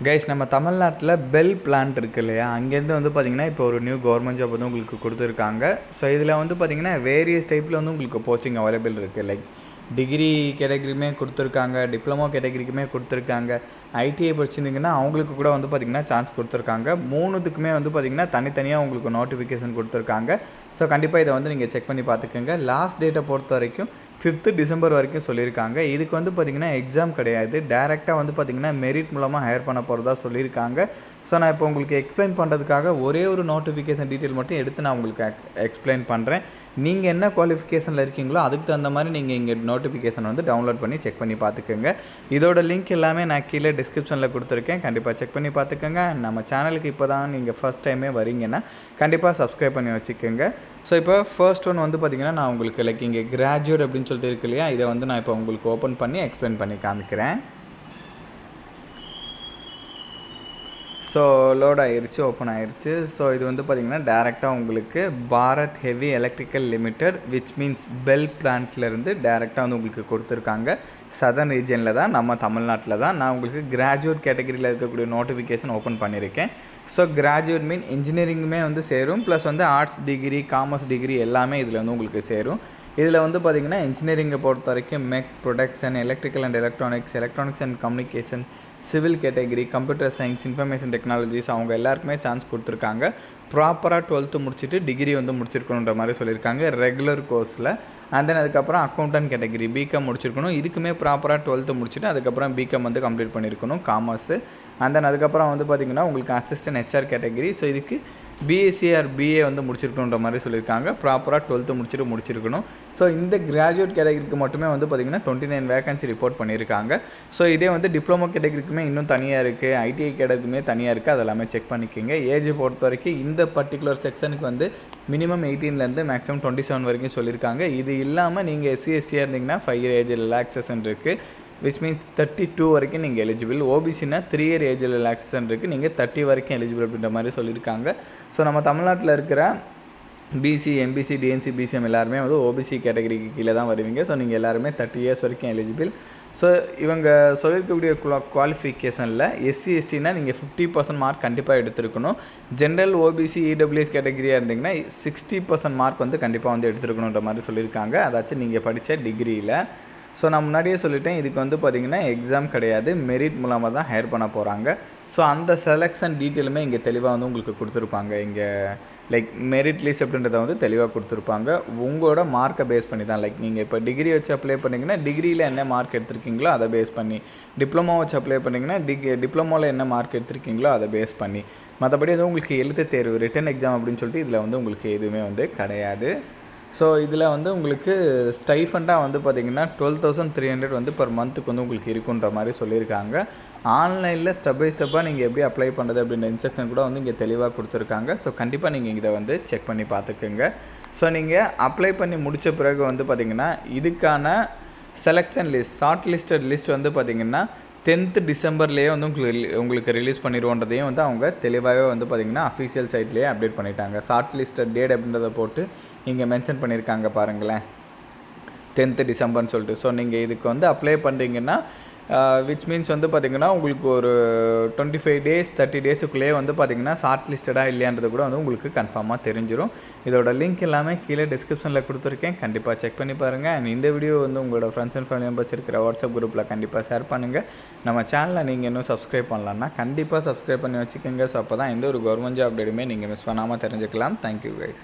Guys நம்ம தமிழ்நாட்டில் bell plant இருக்குது இல்லையா, அங்கேருந்து வந்து பார்த்திங்கன்னா இப்போ ஒரு நியூ கவர்மெண்ட் ஜாப் வந்து உங்களுக்கு கொடுத்துருக்காங்க. ஸோ இதில் வந்து பார்த்திங்கன்னா வேரியஸ் டைப்பில் வந்து உங்களுக்கு போஸ்டிங் அவைலபிள் இருக்குது. லைக் டிகிரி கேட்டகரியுமே கொடுத்துருக்காங்க, டிப்ளமோ கேட்டகரிக்குமே கொடுத்துருக்காங்க, ஐடிஐ படிச்சிருந்தீங்கன்னா அவங்களுக்கு கூட வந்து பார்த்திங்கன்னா சான்ஸ் கொடுத்துருக்காங்க. மூணுத்துக்குமே வந்து பார்த்திங்கன்னா தனித்தனியாக உங்களுக்கு நோட்டிஃபிகேஷன் கொடுத்துருக்காங்க. ஸோ கண்டிப்பாக இதை வந்து நீங்கள் செக் பண்ணி பார்த்துக்கோங்க. லாஸ்ட் டேட்டை பொறுத்த வரைக்கும் 5th டிசம்பர் வரைக்கும் சொல்லியிருக்காங்க. இதுக்கு வந்து பார்த்திங்கன்னா எக்ஸாம் கிடையாது, டேரெக்டாக வந்து பார்த்திங்கன்னா மெரிட் மூலமாக ஹையர் பண்ண போகிறதா சொல்லியிருக்காங்க. ஸோ நான் இப்போ உங்களுக்கு எக்ஸ்பிளைன் பண்ணுறதுக்காக ஒரே ஒரு நோட்டிஃபிகேஷன் டீட்டெயில் மட்டும் எடுத்து நான் உங்களுக்கு எக்ஸ்பிளைன் பண்ணுறேன். நீங்கள் என்ன குவாலிஃபிகேஷனில் இருக்கீங்களோ அதுக்கு தகுந்த மாதிரி நீங்கள் இங்கே நோட்டிஃபிகேஷன் வந்து டவுன்லோட் பண்ணி செக் பண்ணி பார்த்துக்கோங்க. இதோட லிங்க் எல்லாமே நான் கீழே டிஸ்கிரிப்ஷனில் கொடுத்துருக்கேன், கண்டிப்பாக செக் பண்ணி பார்த்துக்கோங்க. நம்ம சேனலுக்கு இப்போ தான் நீங்கள் ஃபஸ்ட் டைமே வரீங்கன்னா கண்டிப்பாக சப்ஸ்கிரைப் பண்ணி வச்சுக்கோங்க. ஸோ இப்போ ஃபர்ஸ்ட் ஒன் வந்து பார்த்திங்கன்னா நான் உங்களுக்கு லைக் இங்கே கிராஜுவேட் அப்படின்னு சொல்லிட்டு இருக்கு இல்லையா, இதை வந்து நான் இப்போ உங்களுக்கு ஓப்பன் பண்ணி எக்ஸ்பிளைன் பண்ணி காமிக்கிறேன். ஸோ லோட் ஆகிருச்சு, ஓப்பன் ஆகிருச்சு. ஸோ இது வந்து பார்த்திங்கன்னா டேரெக்டாக உங்களுக்கு Bharat heavy electrical limited which means BHEL பிளான்ட்லேருந்து டேரெக்டாக வந்து உங்களுக்கு கொடுத்துருக்காங்க. சதர்ன் ரீஜனில் தான், நம்ம தமிழ்நாட்டில் தான். நான் உங்களுக்கு கிராஜுவேட் கேட்டகரியில் இருக்கக்கூடிய நோட்டிஃபிகேஷன் ஓப்பன் பண்ணியிருக்கேன். ஸோ கிராஜுவேட் மீன் இன்ஜினியரிங்குமே வந்து சேரும், ப்ளஸ் வந்து ஆர்ட்ஸ் டிகிரி, காமர்ஸ் டிகிரி எல்லாமே இதில் வந்து உங்களுக்கு சேரும். இதில் வந்து பார்த்திங்கன்னா இன்ஜினியரிங்கை பொறுத்த வரைக்கும் mech, production, electrical and electronics and communication, civil category, computer science, information technologies அவங்க எல்லாருக்குமே சான்ஸ் கொடுத்துருக்காங்க. ப்ராப்பராக 12th முடிச்சுட்டு டிகிரி வந்து முடிச்சிருக்கணுன்ற மாதிரி சொல்லியிருக்காங்க ரெகுலர் கோர்ஸில். அண்ட் தென் அதுக்கப்புறம் அக்கௌண்டன்ட் கேட்டகரி பிகாம் முடிச்சிருக்கணும். இதுக்குமே ப்ராப்பராக 12th முடிச்சுட்டு அதுக்கப்புறம் பிகாம் வந்து கம்ப்ளீட் பண்ணியிருக்கணும் காமர்ஸு. அண்ட் தென் அதுக்கப்புறம் வந்து பார்த்திங்கன்னா உங்களுக்கு அசிஸ்டன்ட் ஹெச்ஆர் கேட்டகரி. ஸோ இதுக்கு பிஎஸ்சி ஆர் பிஏ வந்து முடிச்சிருக்கணுன்ற மாதிரி சொல்லியிருக்காங்க. ப்ராப்பராக 12th முடிச்சிருக்கணும். ஸோ இந்த கிராஜுவேட் கேட்டகரிக்கு மட்டுமே வந்து பார்த்திங்கன்னா 29 வேகன்சி ரிப்போர்ட் பண்ணியிருக்காங்க. ஸோ இதே வந்து டிப்ளமோ கேட்டகரிக்குமே இன்னும் தனியாக இருக்குது, ஐடிஐ கேட்டகரிக்குமே தனியாக இருக்குது, அதெல்லாமே செக் பண்ணிக்கோங்க. ஏஜ் பொறுத்த வரைக்கும் இந்த பர்டிகுலர் செக்ஷனுக்கு வந்து மினிமம் 18லேருந்து மேக்ஸிமம் 27 வரைக்கும் சொல்லியிருக்காங்க. இது இல்லாமல் நீங்கள் எஸ்சி எஸ்டியாக இருந்தீங்கன்னா 5 year ஏஜ் ரிலாக்ஸேஷன் இருக்குது, விச் மீன்ஸ் 32 வரைக்கும் நீங்கள் எலிஜிபிள். ஓபிசினா 3 year ஏஜ் ரிலாக்ஸேஷன் இருக்குது, நீங்கள் 30 வரைக்கும் எலிஜிபிள் அப்படின்ற மாதிரி சொல்லியிருக்காங்க. ஸோ நம்ம தமிழ்நாட்டில் இருக்கிற பிசி, எம்பிசி, டிஎன்சி, பிசிஎம் எல்லாருமே வந்து ஓபிசி கேட்டகரிக்கு கீழே தான் வருவீங்க. ஸோ நீங்கள் எல்லாருமே 30 years வரைக்கும் எலிஜிபிள். ஸோ இவங்க சொல்லியிருக்கக்கூடிய குவாலிஃபிகேஷனில் எஸ்சி எஸ்டினா நீங்கள் 50% மார்க் கண்டிப்பாக எடுத்துருக்கணும். ஜென்ரல் ஓபிசி இடபிள்யூஎஸ் கேட்டகரியாக இருந்தீங்கன்னா 60% மார்க் வந்து கண்டிப்பாக வந்து எடுத்துருக்கணுன்ற மாதிரி சொல்லியிருக்காங்க, அதாச்சும் நீங்கள் படித்த டிகிரியில். ஸோ நான் முன்னாடியே சொல்லிட்டேன், இதுக்கு வந்து பார்த்திங்கன்னா எக்ஸாம் கிடையாது, மெரிட் மூலமாக தான் ஹையர் பண்ண போகிறாங்க. ஸோ அந்த செலெக்ஷன் டீட்டெயிலுமே இங்கே தெளிவாக வந்து உங்களுக்கு கொடுத்துருப்பாங்க. இங்கே லைக் மெரிட் லிஸ்ட் அப்படின்றத வந்து தெளிவாக கொடுத்துருப்பாங்க. உங்களோட மார்க்கை பேஸ் பண்ணி தான். லைக் நீங்கள் இப்போ டிகிரி வச்சு அப்ளை பண்ணிங்கன்னா டிகிரியில் என்ன மார்க் எடுத்திருக்கீங்களோ அதை பேஸ் பண்ணி, டிப்ளமோ வச்சு அப்ளை பண்ணிங்கன்னா டிப்ளமோவில் என்ன மார்க் எடுத்திருக்கீங்களோ அதை பேஸ் பண்ணி, மற்றபடி எதுவும் உங்களுக்கு எழுத்து தேர்வு ரிட்டன் எக்ஸாம் அப்படின்னு சொல்லிட்டு இதில் வந்து உங்களுக்கு எதுவுமே வந்து கிடையாது. ஸோ இதில் வந்து உங்களுக்கு ஸ்டைஃபண்டாக வந்து பார்த்திங்கன்னா 12,300 வந்து பர் மந்த்துக்கு வந்து உங்களுக்கு இருக்குன்ற மாதிரி சொல்லியிருக்காங்க. ஆன்லைனில் ஸ்டெப் பை ஸ்டெப்பாக நீங்கள் எப்படி அப்ளை பண்ணுறது அப்படின்ற இன்ஸ்ட்ரக்ஷன் கூட வந்து இங்கே தெளிவாக கொடுத்துருக்காங்க. ஸோ கண்டிப்பாக நீங்கள் இதை வந்து செக் பண்ணி பார்த்துக்குங்க. ஸோ நீங்கள் அப்ளை பண்ணி முடித்த பிறகு வந்து பார்த்திங்கன்னா இதுக்கான selection list, short listed list வந்து பார்த்திங்கன்னா 10th டிசம்பர்லேயே வந்து உங்களுக்கு ரிலீஸ் பண்ணிடுவோன்றதையும் வந்து அவங்க தெளிவாகவே வந்து பார்த்திங்கன்னா அஃபீஷியல் சைட்லேயே அப்டேட் பண்ணிட்டாங்க. ஷார்ட் லிஸ்டட் டேட் அப்படின்றத போட்டு இங்கே மென்ஷன் பண்ணியிருக்காங்க பாருங்களேன், 10th டிசம்பர்னு சொல்லிட்டு. ஸோ நீங்கள் இதுக்கு வந்து அப்ளை பண்ணுறீங்கன்னா விச் மீன்ஸ் வந்து பார்த்திங்கன்னா உங்களுக்கு ஒரு 25 days 30 daysக்குள்ளேயே வந்து பார்த்திங்கன்னா ஷார்ட் லிஸ்டடாக இல்லையான்றது கூட வந்து உங்களுக்கு கன்ஃபார்மாக தெரிஞ்சிடும். இதோட லிங்க் எல்லாமே கீழே டிஸ்கிரிப்ஷனில் கொடுத்துருக்கேன், கண்டிப்பாக செக் பண்ணி பாருங்கள். அண்ட் இந்த வீடியோ வந்து உங்களோட ஃப்ரெண்ட்ஸ் அண்ட் ஃபேமிலி மெம்பர்ஸ் இருக்கிற வாட்ஸ்அப் குரூப்பில் கண்டிப்பாக ஷேர் பண்ணுங்கள். நம்ம சேனலை நீங்கள் இன்னும் சப்ஸ்கிரைப் பண்ணலான்னா கண்டிப்பாக சப்ஸ்கிரைப் பண்ணி வச்சுக்கோங்க. ஸோ அப்போ தான் எந்த ஒரு கவர்மெண்ட் ஜாப் அப்டேட்டுமே நீங்கள் மிஸ் பண்ணாமல் தெரிஞ்சுக்கலாம். Thank you guys.